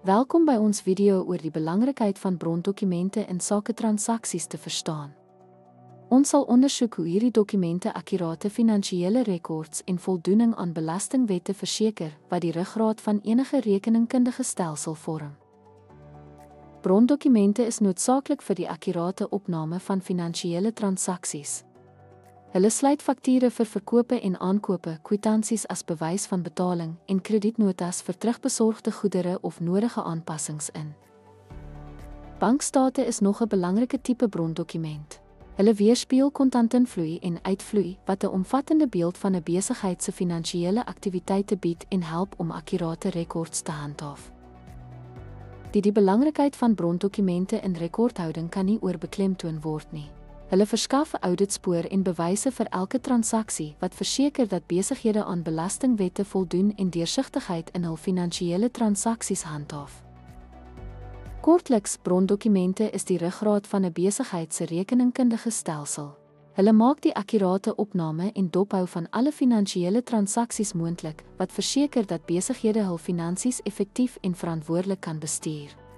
Welkom by ons video oor die belangrikheid van brondokumente in sake transaksies te verstaan. Ons sal ondersoek hoe hierdie dokumente akkurate finansiële rekords en voldoening aan belastingwette verseker wat die ruggraat van enige rekeningkundige stelsel vorm. Brondokumente is noodsaaklik vir die akkurate opname van finansiële transaksies. Hulle sluit fakture vir verkope en aankope, kwitansies as bewys van betaling en kredietnotas vir terugbesorgde goedere of nodige aanpassings in. Bankstate is nog 'n belangrike tipe brondokument. Hulle weerspieël kontantinvloei en uitvloei wat 'n omvattende beeld van 'n besigheid se finansiële aktiwiteite bied en help om akkurate rekords te handhaaf. Die belangrikheid van brondokumente in rekordhouding kan nie oorbeklemtoon word nie. Hulle verskaf 'n auditspoor en bewyse vir elke transaksie wat verseker dat besighede aan belastingwette voldoen en deursigtigheid in hul finansiële transaksies handhaaf. Kortliks, brondokumente is die ruggraat van 'n besigheid se rekeningkundige stelsel. Hulle maak die akkurate opname en dophou van alle finansiële transaksies moontlik, wat verseker dat besighede hul finansies effektief en verantwoordelik kan bestuur.